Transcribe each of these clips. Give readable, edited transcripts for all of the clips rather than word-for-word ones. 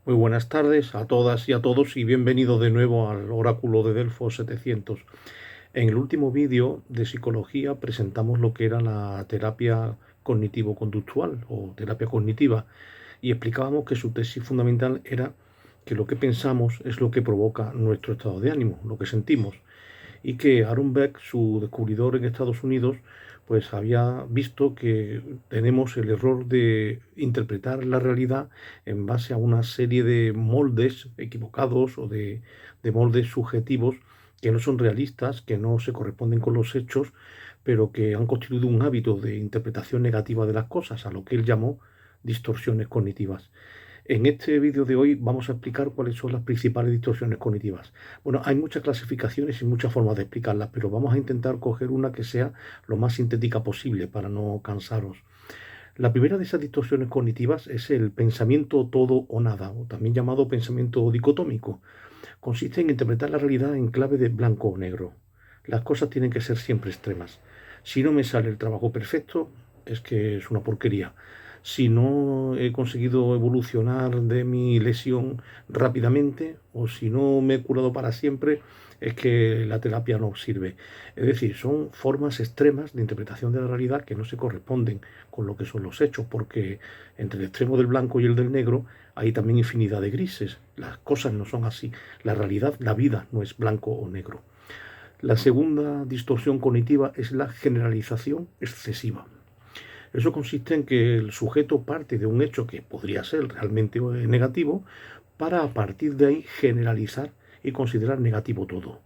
Muy buenas tardes a todas y a todos y bienvenidos de nuevo al Oráculo de Delfos 700. En el último vídeo de psicología presentamos lo que era la terapia cognitivo-conductual o terapia cognitiva y explicábamos que su tesis fundamental era que lo que pensamos es lo que provoca nuestro estado de ánimo, lo que sentimos, y que Aaron Beck, su descubridor en Estados Unidos, pues había visto que tenemos el error de interpretar la realidad en base a una serie de moldes equivocados o de moldes subjetivos que no son realistas, que no se corresponden con los hechos, pero que han constituido un hábito de interpretación negativa de las cosas, a lo que él llamó distorsiones cognitivas. En este vídeo de hoy vamos a explicar cuáles son las principales distorsiones cognitivas. Bueno, hay muchas clasificaciones y muchas formas de explicarlas, pero vamos a intentar coger una que sea lo más sintética posible para no cansaros. La primera de esas distorsiones cognitivas es el pensamiento todo o nada, o también llamado pensamiento dicotómico. Consiste en interpretar la realidad en clave de blanco o negro. Las cosas tienen que ser siempre extremas. Si no me sale el trabajo perfecto, es que es una porquería. Si no he conseguido evolucionar de mi lesión rápidamente, o si no me he curado para siempre, es que la terapia no sirve. Es decir, son formas extremas de interpretación de la realidad que no se corresponden con lo que son los hechos, porque entre el extremo del blanco y el del negro hay también infinidad de grises. Las cosas no son así. La realidad, la vida, no es blanco o negro. La segunda distorsión cognitiva es la generalización excesiva. Eso consiste en que el sujeto parte de un hecho que podría ser realmente negativo para a partir de ahí generalizar y considerar negativo todo.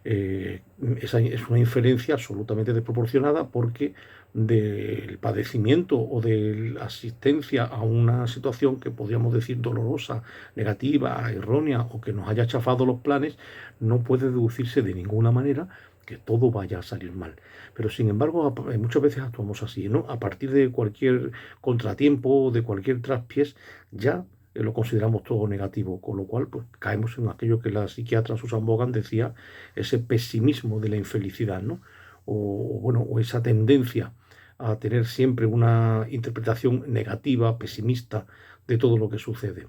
Esa es una inferencia absolutamente desproporcionada porque del padecimiento o de la asistencia a una situación que podríamos decir dolorosa, negativa, errónea o que nos haya chafado los planes, no puede deducirse de ninguna manera que todo vaya a salir mal. Pero sin embargo, muchas veces actuamos así, ¿no? A partir de cualquier contratiempo, de cualquier traspiés, ya lo consideramos todo negativo, con lo cual pues, caemos en aquello que la psiquiatra Susan Bogan decía, ese pesimismo de la infelicidad, ¿no? O esa tendencia a tener siempre una interpretación negativa, pesimista de todo lo que sucede.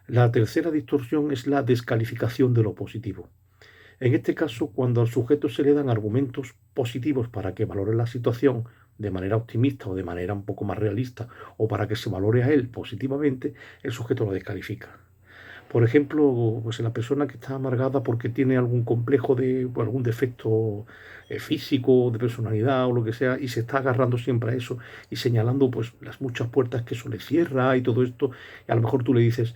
La tercera distorsión es la descalificación de lo positivo. En este caso, cuando al sujeto se le dan argumentos positivos para que valore la situación de manera optimista o de manera un poco más realista, o para que se valore a él positivamente, el sujeto lo descalifica. Por ejemplo, pues la persona que está amargada porque tiene algún complejo de pues, algún defecto físico, de personalidad o lo que sea, y se está agarrando siempre a eso y señalando pues las muchas puertas que eso le cierra y todo esto, y a lo mejor tú le dices,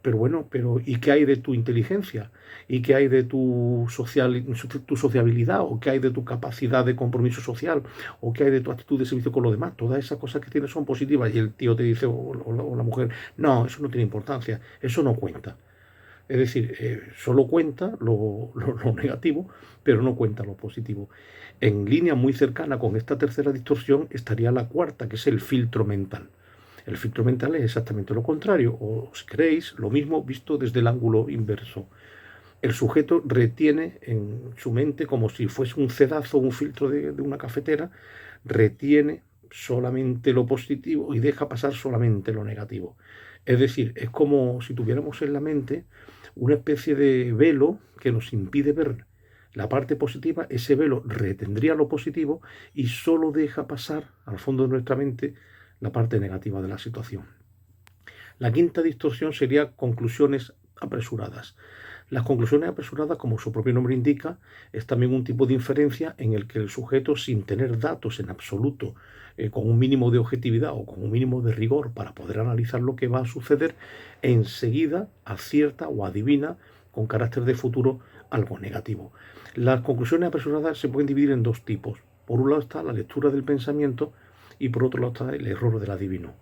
pero bueno, pero ¿y qué hay de tu inteligencia? ¿Y qué hay de tu sociabilidad? ¿O qué hay de tu capacidad de compromiso social? ¿O qué hay de tu actitud de servicio con los demás? Todas esas cosas que tienes son positivas y el tío te dice, o la mujer, no, eso no tiene importancia, eso no cuenta. Es decir, solo cuenta lo negativo, pero no cuenta lo positivo. En línea muy cercana con esta tercera distorsión estaría la cuarta, que es el filtro mental. El filtro mental es exactamente lo contrario, o si queréis, lo mismo visto desde el ángulo inverso. El sujeto retiene en su mente, como si fuese un cedazo, un filtro de una cafetera, retiene solamente lo positivo y deja pasar solamente lo negativo. Es decir, es como si tuviéramos en la mente una especie de velo que nos impide ver la parte positiva, ese velo retendría lo positivo y solo deja pasar al fondo de nuestra mente la parte negativa de la situación. La quinta distorsión sería conclusiones apresuradas. Las conclusiones apresuradas, como su propio nombre indica, es también un tipo de inferencia en el que el sujeto, sin tener datos en absoluto, con un mínimo de objetividad o con un mínimo de rigor para poder analizar lo que va a suceder, enseguida acierta o adivina con carácter de futuro algo negativo. Las conclusiones apresuradas se pueden dividir en dos tipos. Por un lado está la lectura del pensamiento y por otro lado está el error del adivino.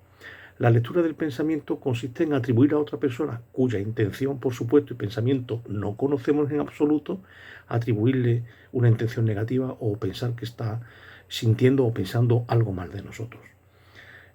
La lectura del pensamiento consiste en atribuir a otra persona, cuya intención, por supuesto, y pensamiento no conocemos en absoluto, atribuirle una intención negativa o pensar que está sintiendo o pensando algo mal de nosotros.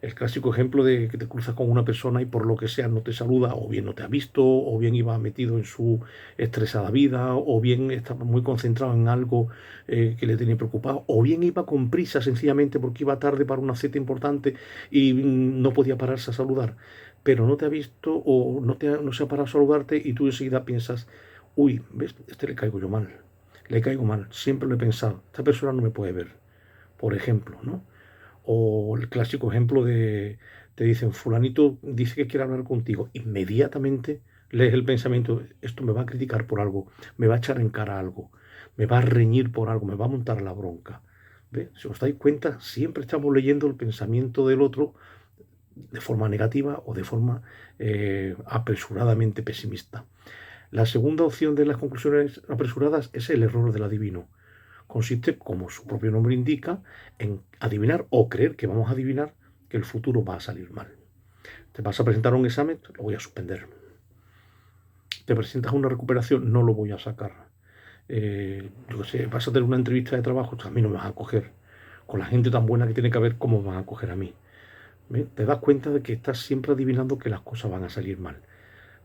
El clásico ejemplo de que te cruzas con una persona y por lo que sea no te saluda, o bien no te ha visto, o bien iba metido en su estresada vida, o bien estaba muy concentrado en algo que le tenía preocupado, o bien iba con prisa sencillamente porque iba tarde para una cita importante y no podía pararse a saludar. pero no te ha visto o no se ha parado a saludarte y tú enseguida piensas, uy, ¿ves? Este le caigo yo mal, le caigo mal, siempre lo he pensado, esta persona no me puede ver, por ejemplo, ¿no? O el clásico ejemplo de, te dicen, fulanito dice que quiere hablar contigo, inmediatamente lees el pensamiento, esto me va a criticar por algo, me va a echar en cara algo, me va a reñir por algo, me va a montar la bronca. ¿Ve? Si os dais cuenta, siempre estamos leyendo el pensamiento del otro de forma negativa o de forma apresuradamente pesimista. La segunda opción de las conclusiones apresuradas es el error del adivino. Consiste, como su propio nombre indica, en adivinar o creer que vamos a adivinar que el futuro va a salir mal. Te vas a presentar a un examen, lo voy a suspender. Te presentas a una recuperación, no lo voy a sacar. Yo qué sé, vas a tener una entrevista de trabajo, a mí no me vas a coger. Con la gente tan buena que tiene que haber, ¿cómo me van a coger a mí? ¿Ve? Te das cuenta de que estás siempre adivinando que las cosas van a salir mal.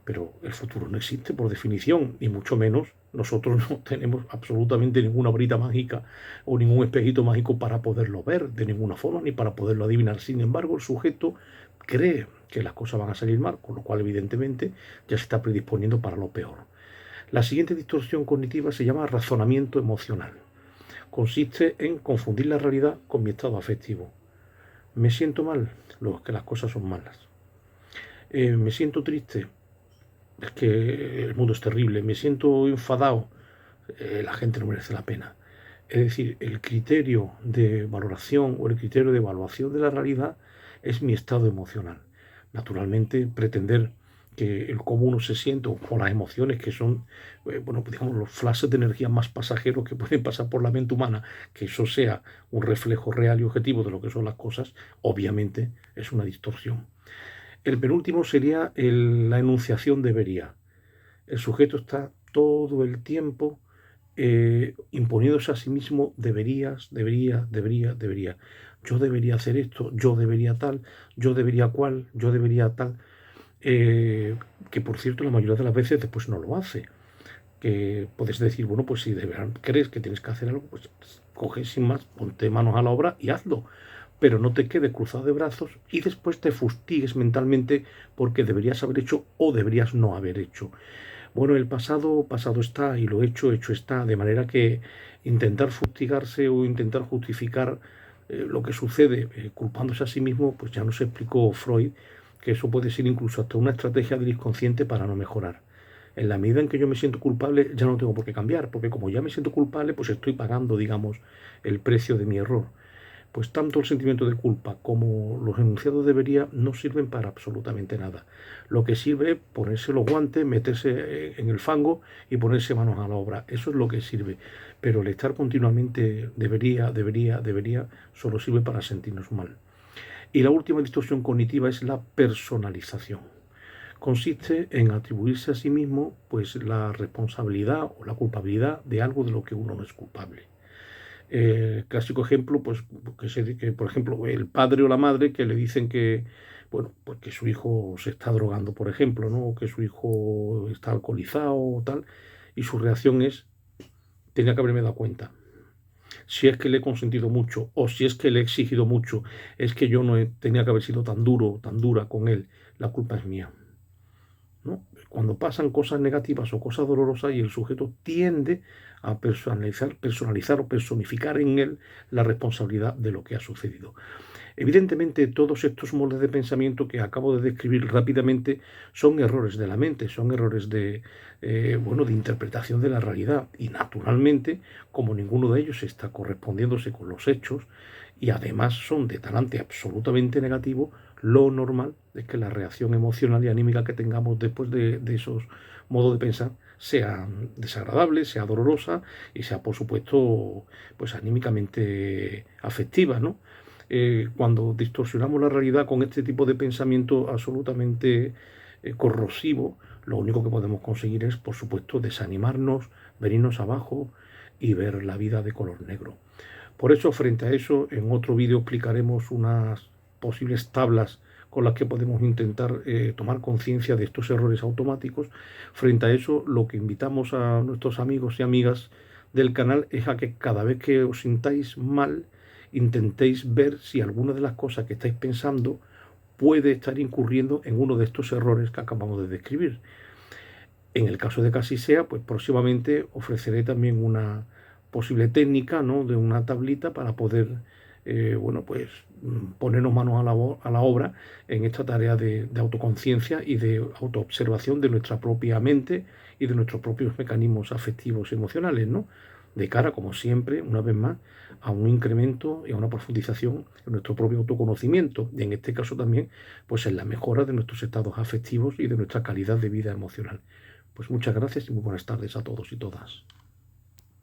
Pero el futuro no existe por definición, y mucho menos nosotros no tenemos absolutamente ninguna varita mágica o ningún espejito mágico para poderlo ver de ninguna forma ni para poderlo adivinar. Sin embargo, el sujeto cree que las cosas van a salir mal, con lo cual evidentemente ya se está predisponiendo para lo peor. La siguiente distorsión cognitiva se llama razonamiento emocional. Consiste en confundir la realidad con mi estado afectivo. Me siento mal, lo que las cosas son malas. Me siento triste, es que el mundo es terrible, me siento enfadado, la gente no merece la pena. Es decir, el criterio de valoración o el criterio de evaluación de la realidad es mi estado emocional. Naturalmente, pretender que el cómo uno se siente o las emociones que son, bueno, pues digamos, los flashes de energía más pasajeros que pueden pasar por la mente humana, que eso sea un reflejo real y objetivo de lo que son las cosas, obviamente es una distorsión. El penúltimo sería la enunciación debería. El sujeto está todo el tiempo imponiéndose a sí mismo deberías, debería, debería, debería. Yo debería hacer esto, yo debería tal, yo debería cual, yo debería tal. Que por cierto la mayoría de las veces después no lo hace. Que puedes decir, bueno, pues si de verdad crees que tienes que hacer algo, pues coge sin más, ponte manos a la obra y hazlo. Pero no te quedes cruzado de brazos y después te fustigues mentalmente porque deberías haber hecho o deberías no haber hecho. Bueno, el pasado, pasado está y lo hecho, hecho está. De manera que intentar fustigarse o intentar justificar lo que sucede culpándose a sí mismo, pues ya nos explicó Freud que eso puede ser incluso hasta una estrategia del inconsciente para no mejorar. En la medida en que yo me siento culpable, ya no tengo por qué cambiar, porque como ya me siento culpable, pues estoy pagando, digamos, el precio de mi error. Pues tanto el sentimiento de culpa como los enunciados debería no sirven para absolutamente nada. Lo que sirve es ponerse los guantes, meterse en el fango y ponerse manos a la obra. Eso es lo que sirve. Pero el estar continuamente debería, debería, debería, solo sirve para sentirnos mal. Y la última distorsión cognitiva es la personalización. Consiste en atribuirse a sí mismo pues la responsabilidad o la culpabilidad de algo de lo que uno no es culpable. Clásico ejemplo, pues que, por ejemplo, el padre o la madre que le dicen que, bueno, pues que su hijo se está drogando, por ejemplo, ¿no? O que su hijo está alcoholizado o tal, y su reacción es, tenía que haberme dado cuenta. Si es que le he consentido mucho, o si es que le he exigido mucho, es que yo no tenía que haber sido tan duro, tan dura con él, la culpa es mía. ¿No? Cuando pasan cosas negativas o cosas dolorosas y el sujeto tiende a personalizar o personificar en él la responsabilidad de lo que ha sucedido. Evidentemente, todos estos moldes de pensamiento que acabo de describir rápidamente son errores de la mente, son errores bueno, de interpretación de la realidad. Y naturalmente, como ninguno de ellos está correspondiéndose con los hechos y además son de talante absolutamente negativo, lo normal es que la reacción emocional y anímica que tengamos después de esos modos de pensar sea desagradable, sea dolorosa y sea, por supuesto, pues anímicamente afectiva, ¿no? Cuando distorsionamos la realidad con este tipo de pensamiento absolutamente corrosivo, lo único que podemos conseguir es, por supuesto, desanimarnos, venirnos abajo y ver la vida de color negro. Por eso, frente a eso, en otro vídeo explicaremos unas posibles tablas con las que podemos intentar tomar conciencia de estos errores automáticos. Frente a eso, lo que invitamos a nuestros amigos y amigas del canal es a que cada vez que os sintáis mal, intentéis ver si alguna de las cosas que estáis pensando puede estar incurriendo en uno de estos errores que acabamos de describir. En el caso de que así sea, pues próximamente ofreceré también una posible técnica, ¿no?, de una tablita para poder, bueno, pues ponernos manos a la obra en esta tarea de autoconciencia y de autoobservación de nuestra propia mente y de nuestros propios mecanismos afectivos y emocionales, ¿no? De cara, como siempre, una vez más, a un incremento y a una profundización en nuestro propio autoconocimiento, y en este caso también, pues en la mejora de nuestros estados afectivos y de nuestra calidad de vida emocional. Pues muchas gracias y muy buenas tardes a todos y todas.